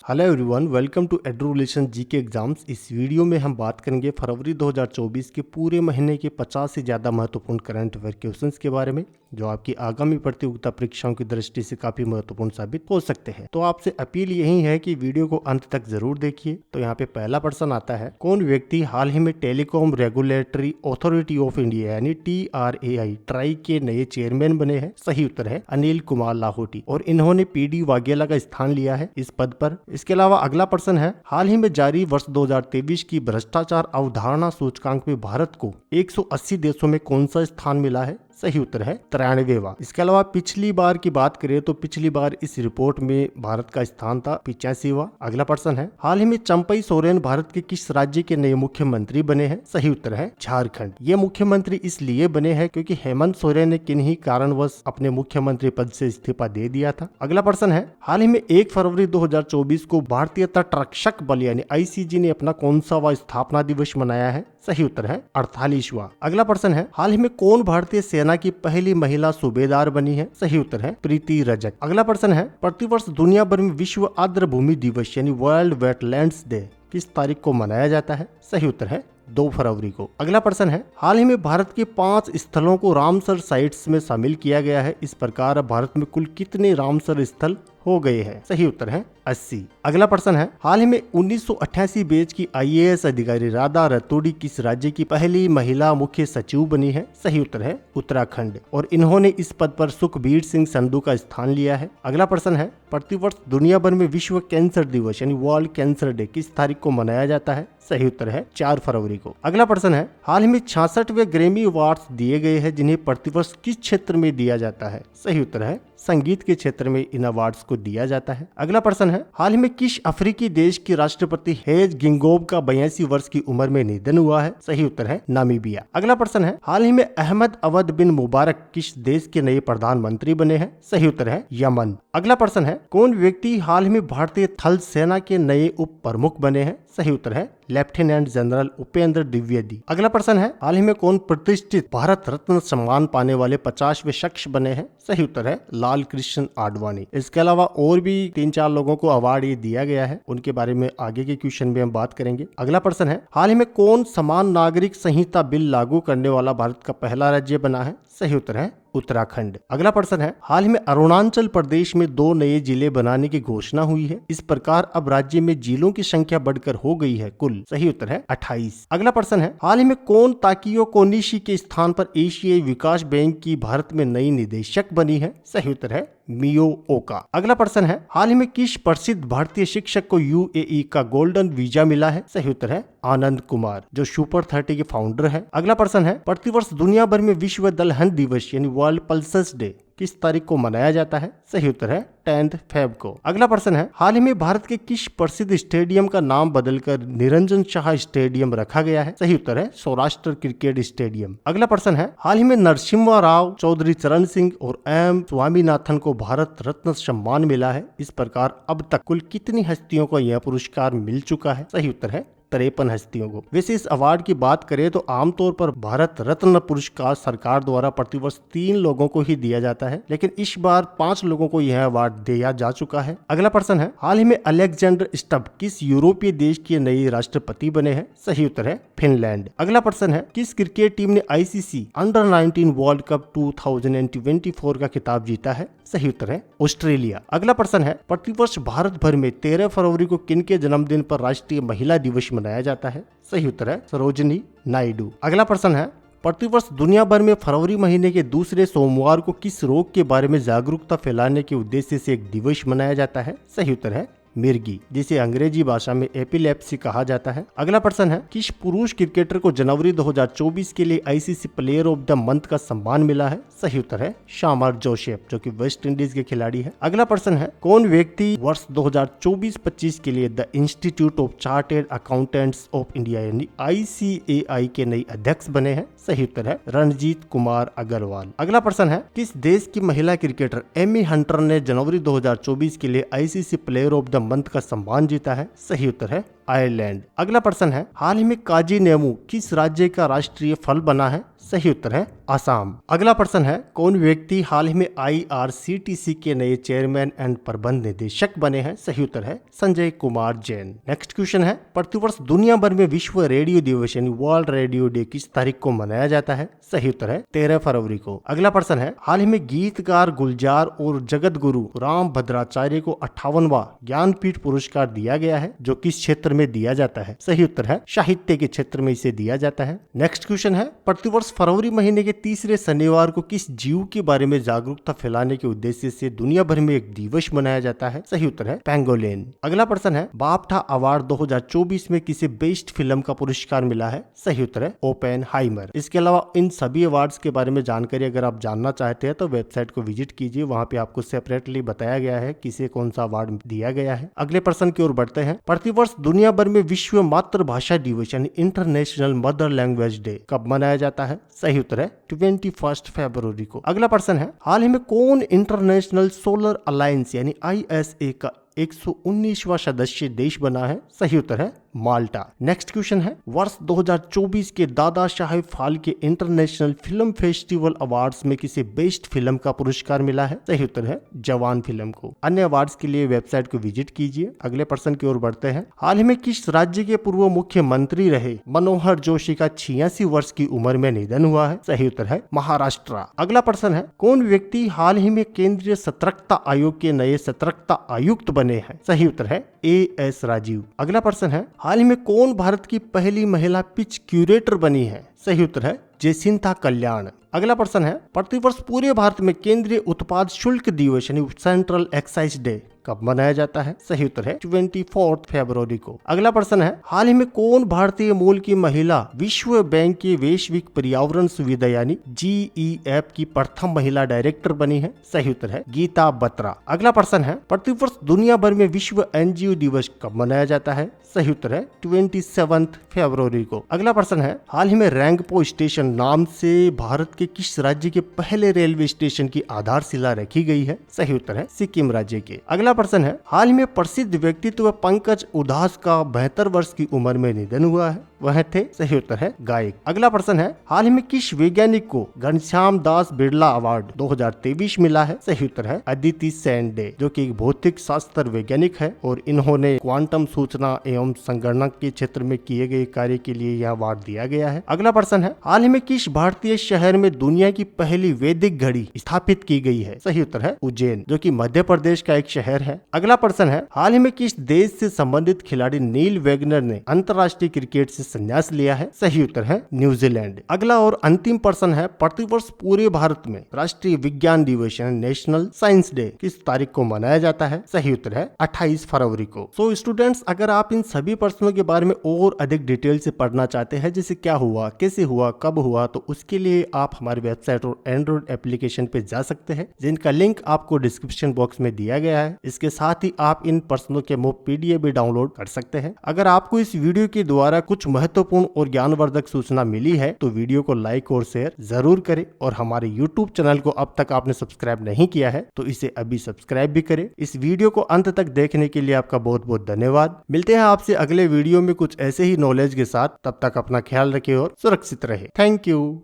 Hello everyone, welcome to Edulation GK exams. इस video में हम बात करेंगे फरवरी 2024 के पूरे महीने के 50 से ज़्यादा महत्वपूर्ण करंट अफेयर क्वेश्चंस के बारे में, जो आपकी आगामी प्रतियोगिता परीक्षाओं की दृष्टि से काफी महत्वपूर्ण साबित हो सकते हैं। तो आपसे अपील यही है कि वीडियो को अंत तक जरूर देखिए। तो यहाँ पे पहला प्रश्न आता है, कौन व्यक्ति हाल ही में telecom regulatory authority of India यानी TRAI ट्राई के नए चेयरमैन बने हैं? सही उत्तर है अनिल कुमार लाहोटी, और इन्होंने PD वाघेला का स्थान लिया है इस पद पर। इसके अलावा अगला प्रश्न है, हाल ही में जारी वर्ष 2023 की भ्रष्टाचार अवधारणा सूचकांक में भारत को 180 देशों में कौन सा स्थान मिला है? सही उत्तर है 93वां। इसके अलावा पिछली बार की बात करें तो पिछली बार इस रिपोर्ट में भारत का स्थान था 85वां। अगला प्रश्न है, हाल ही में चंपई सोरेन भारत के किस राज्य के नए मुख्यमंत्री बने हैं? सही उत्तर है झारखंड। ये मुख्यमंत्री इसलिए बने हैं क्योंकि हेमंत सोरेन ने किन्हीं कारणवश अपने मुख्यमंत्री पद से इस्तीफा दे दिया था। अगला प्रश्न है, हाल ही में 1 फरवरी 2024 को भारतीय तटरक्षक बल यानी ICG ने अपना कौन सा स्थापना दिवस मनाया है? सही उत्तर है 48वां। अगला प्रश्न है, हाल ही में कौन भारतीय सेना की पहली महिला सूबेदार बनी है? सही उत्तर है प्रीति रजक। अगला प्रश्न है, प्रतिवर्ष दुनिया भर में विश्व आर्द्र भूमि दिवस यानी वर्ल्ड वेटलैंड्स डे किस तारीख को मनाया जाता है? सही उत्तर है 2 फरवरी को। अगला प्रश्न है, हाल ही में भारत के 5 स्थलों को रामसर साइट्स में शामिल किया गया है। इस प्रकार अब भारत में कुल कितने रामसर स्थल हो गए हैं? सही उत्तर है 80। अगला प्रश्न है, हाल ही में 1988 बैच की IAS अधिकारी राधा रतोड़ी किस राज्य की पहली महिला मुख्य सचिव बनी है? सही उत्तर है उत्तराखंड, और इन्होंने इस पद पर सुखबीर सिंह संधू का स्थान लिया है। अगला प्रश्न है, प्रतिवर्ष दुनिया भर में विश्व कैंसर दिवस यानी वर्ल्ड कैंसर डे किस तारीख को मनाया जाता है? सही उत्तर है 4 फरवरी को। अगला प्रश्न है, हाल ही में 66वें ग्रैमी अवार्ड्स दिए गए हैं, जिन्हें प्रतिवर्ष किस क्षेत्र में दिया जाता है? सही उत्तर है संगीत के क्षेत्र में इन अवार्ड्स को दिया जाता है। अगला प्रश्न है, हाल ही में किस अफ्रीकी देश के राष्ट्रपति हेज गिंगोब का 82 वर्ष की उम्र में निधन हुआ है? सही उत्तर है नामीबिया। अगला प्रश्न है, हाल ही में अहमद अवद बिन मुबारक किस देश के नए प्रधानमंत्री बने हैं? सही उत्तर है यमन। अगला प्रश्न है, कौन व्यक्ति हाल ही में भारतीय थल सेना के नए उप प्रमुख बने हैं? सही उत्तर है लेफ्टिनेंट जनरल उपेंद्र द्विवेदी। अगला प्रश्न है, हाल ही में कौन प्रतिष्ठित भारत रत्न सम्मान पाने वाले 50वें शख्स बने हैं? सही उत्तर है लाल कृष्ण आडवाणी। इसके अलावा और भी 3-4 लोगों को अवार्ड ये दिया गया है, उनके बारे में आगे के क्वेश्चन में हम बात करेंगे। अगला प्रश्न है, हाल ही में कौन समान नागरिक संहिता बिल लागू करने वाला भारत का पहला राज्य बना है? सही उत्तर है उत्तराखंड। अगला प्रश्न है, हाल ही में अरुणाचल प्रदेश में 2 नए जिले बनाने की घोषणा हुई है। इस प्रकार अब राज्य में जिलों की संख्या बढ़कर हो गई है कुल। सही उत्तर है 28। अगला प्रश्न है, हाल ही में कौन ताकियो कोनिशी के स्थान पर एशियाई विकास बैंक की भारत में नई निदेशक बनी है? सही उत्तर है मियो ओका। अगला प्रश्न है, हाल ही में किस प्रसिद्ध भारतीय शिक्षक को UAE का गोल्डन वीजा मिला है? सही उत्तर है आनंद कुमार, जो सुपर 30 के फाउंडर है। अगला प्रश्न है, प्रतिवर्ष दुनिया भर में विश्व दलहन दिवस यानी वर्ल्ड पल्सेस डे किस तारीख को मनाया जाता है? सही उत्तर है 10 फेब को। अगला प्रश्न है, हाल ही में भारत के किस प्रसिद्ध स्टेडियम का नाम बदलकर निरंजन शाह स्टेडियम रखा गया है? सही उत्तर है सौराष्ट्र क्रिकेट स्टेडियम। अगला प्रश्न है, हाल ही में नरसिम्हा राव, चौधरी चरण सिंह और M स्वामीनाथन को भारत रत्न सम्मान मिला है। इस प्रकार अब तक कुल कितनी हस्तियों को यह पुरस्कार मिल चुका है? सही उत्तर है 53 हस्तियों को। वैसे इस अवार्ड की बात करें तो आमतौर पर भारत रत्न पुरस्कार सरकार द्वारा प्रतिवर्ष 3 लोगों को ही दिया जाता है, लेकिन इस बार 5 लोगों को यह अवार्ड दिया जा चुका है। अगला प्रश्न है, हाल ही में अलेक्जेंडर स्टब किस यूरोपीय देश के नए राष्ट्रपति बने हैं? सही उत्तर है फिनलैंड। अगला प्रश्न है, किस क्रिकेट टीम ने ICC अंडर 19 वर्ल्ड कप 2024 का खिताब जीता है? सही उत्तर है ऑस्ट्रेलिया। अगला प्रश्न है, प्रतिवर्ष भारत भर में 13 फरवरी को किनके जन्मदिन पर राष्ट्रीय महिला दिवस मनाया जाता है? सही उत्तर है सरोजिनी नायडू। अगला प्रश्न है, प्रतिवर्ष दुनिया भर में फरवरी महीने के दूसरे सोमवार को किस रोग के बारे में जागरूकता फैलाने के उद्देश्य से एक दिवस मनाया जाता है? सही उत्तर है मिर्गी, जिसे अंग्रेजी भाषा में एपिलेप्सी कहा जाता है। अगला प्रश्न है, किस पुरुष क्रिकेटर को जनवरी 2024 के लिए ICC player of the month का सम्मान मिला है? सही उत्तर है शामर जोसेफ, जो कि वेस्ट इंडीज के खिलाड़ी है। अगला प्रश्न है, कौन व्यक्ति वर्ष 2024-25 के लिए the institute of chartered accountants of India यानी ICAI के नए अध्यक्ष बने हैं? सही उत्तर है रणजीत कुमार अग्रवाल। अगला प्रश्न है, किस देश की महिला क्रिकेटर एमी हंटर ने जनवरी 2024 के लिए ICC player of the month का सम्मान जीता है? सही उत्तर है आयरलैंड। अगला प्रश्न है, हाल ही में काजी नेमू किस राज्य का राष्ट्रीय फल बना है? सही उत्तर है आसाम। अगला प्रश्न है, कौन व्यक्ति हाल ही में IRCTC के नए चेयरमैन एंड प्रबंध निदेशक बने हैं? सही उत्तर है संजय कुमार जैन। नेक्स्ट क्वेश्चन है, प्रतिवर्ष दुनिया भर में विश्व रेडियो दिवस यानी वर्ल्ड रेडियो डे किस तारीख को मनाया जाता है? सही उत्तर है 13 फरवरी को। अगला प्रश्न है, हाल ही में गीतकार गुलजार और जगत गुरु राम भद्राचार्य को 58वां ज्ञानपीठ पुरस्कार दिया गया है, जो किस क्षेत्र में दिया जाता है? सही उत्तर है साहित्य के क्षेत्र में इसे दिया जाता है। नेक्स्ट क्वेश्चन है, प्रतिवर्ष फरवरी महीने के तीसरे शनिवार को किस जीव के बारे में जागरूकता फैलाने के उद्देश्य से दुनिया भर में एक दिवस मनाया जाता है? सही उत्तर है पेंगोलिन। अगला प्रश्न है, बाफ्टा अवार्ड 2024 में किसे बेस्ट फिल्म का पुरस्कार मिला है? सही उत्तर है ओपेनहाइमर। इसके अलावा इन सभी अवार्ड्स के बारे में जानकारी अगर आप जानना चाहते हैं तो वेबसाइट को विजिट कीजिए, वहां पे आपको सेपरेटली बताया गया है किसे कौन सा अवार्ड दिया गया है। अगले प्रश्न की ओर बढ़ते हैं, प्रतिवर्ष दुनिया भर में विश्व मातृभाषा दिवस यानी इंटरनेशनल मदर लैंग्वेज डे कब मनाया जाता है? सही उत्तर है 21 फरवरी को। अगला प्रश्न है, हाल ही में कौन इंटरनेशनल सोलर अलायंस यानी ISA का 119वां सदस्य देश बना है? सही उत्तर है माल्टा। नेक्स्ट क्वेश्चन है, वर्ष 2024 के Dada Saheb Phalke international film festival awards में किसे बेस्ट फिल्म का पुरस्कार मिला है? सही उत्तर है जवान फिल्म को। अन्य अवार्ड्स के लिए वेबसाइट को विजिट कीजिए। अगले प्रश्न की ओर बढ़ते हैं, हाल ही में किस राज्य के पूर्व मुख्यमंत्री रहे मनोहर जोशी का 86 वर्ष की उम्र में निधन हुआ है? सही उत्तर है महाराष्ट्र। अगला प्रश्न है, कौन व्यक्ति हाल ही में केंद्रीय सतर्कता आयोग के नए सतर्कता आयुक्त बने हैं? सही उत्तर है AS राजीव। अगला प्रश्न है, हाल ही में कौन भारत की पहली महिला पिच क्यूरेटर बनी है? सही उत्तर है जेसिंता कल्याण। अगला प्रश्न है, प्रतिवर्ष पूरे भारत में केंद्रीय उत्पाद शुल्क दिवस यानी सेंट्रल एक्साइज डे कब मनाया जाता है? सही उत्तर है 24 फरवरी को। अगला प्रश्न है, हाल ही में कौन भारतीय मूल की महिला विश्व बैंक की वैश्विक पर्यावरण सुविधा यानी GEF की प्रथम महिला डायरेक्टर बनी है? सही उत्तर है गीता बत्रा। अगला प्रश्न है, प्रतिवर्ष दुनिया भर में विश्व NGO दिवस कब मनाया जाता है? सही उत्तर है 27 फरवरी को। अगला प्रश्न है, हाल ही में रैंगपो स्टेशन नाम से भारत के किस राज्य के पहले रेलवे स्टेशन की आधारशिला रखी गई है? सही उत्तर है सिक्किम राज्य के। अगला प्रश्न है, हाल ही में प्रसिद्ध व्यक्तित्व पंकज उधास का 72 वर्ष की उम्र में निधन हुआ है, वह थे? सही उत्तर है गायक। अगला प्रश्न है, हाल ही में किस वैज्ञानिक को घनश्याम दास बिरला अवार्ड 2023 मिला है? सही उत्तर है अदिति सेन डे, जो कि एक भौतिक शास्त्र वैज्ञानिक है और इन्होंने क्वांटम सूचना एवं संगणक के क्षेत्र में किए गए कार्य के लिए यह अवार्ड दिया गया है। अगला प्रश्न है, हाल ही में किस भारतीय शहर में दुनिया की पहली वैदिक घड़ी स्थापित की गई है? सही उत्तर है उज्जैन, जो कि मध्य प्रदेश का एक शहर है। अगला प्रश्न है, हाल ही में किस देश से संबंधित खिलाड़ी नील वैगनर ने अंतर्राष्ट्रीय क्रिकेट से संन्यास लिया है? सही उत्तर है न्यूजीलैंड। अगला और अंतिम प्रश्न है, प्रतिवर्ष पूरे भारत में राष्ट्रीय विज्ञान दिवस यानी नेशनल साइंस डे किस तारीख को मनाया जाता है? सही उत्तर है 28 फरवरी को। सो स्टूडेंट्स, अगर आप इन सभी प्रश्नों के बारे में और अधिक डिटेल से पढ़ना चाहते हैं, जैसे क्या हुआ, कैसे हुआ, कब हुआ, तो उसके लिए आप हमारी वेबसाइट और एंड्रॉइड एप्लीकेशन पे जा सकते हैं, जिनका लिंक आपको डिस्क्रिप्शन बॉक्स में दिया गया है। इसके साथ ही आप इन प्रश्नों के मुफ्त PDF भी डाउनलोड कर सकते हैं। अगर आपको इस वीडियो के द्वारा कुछ महत्वपूर्ण और ज्ञानवर्धक सूचना मिली है तो वीडियो को लाइक और शेयर जरूर करें, और हमारे YouTube चैनल को अब तक आपने सब्सक्राइब नहीं किया है तो इसे अभी सब्सक्राइब भी करें। इस वीडियो को अंत तक देखने के लिए आपका बहुत बहुत धन्यवाद। मिलते हैं आपसे अगले वीडियो में कुछ ऐसे ही नॉलेज के साथ। तब तक अपना ख्याल रखें और सुरक्षित रहे। Thank you.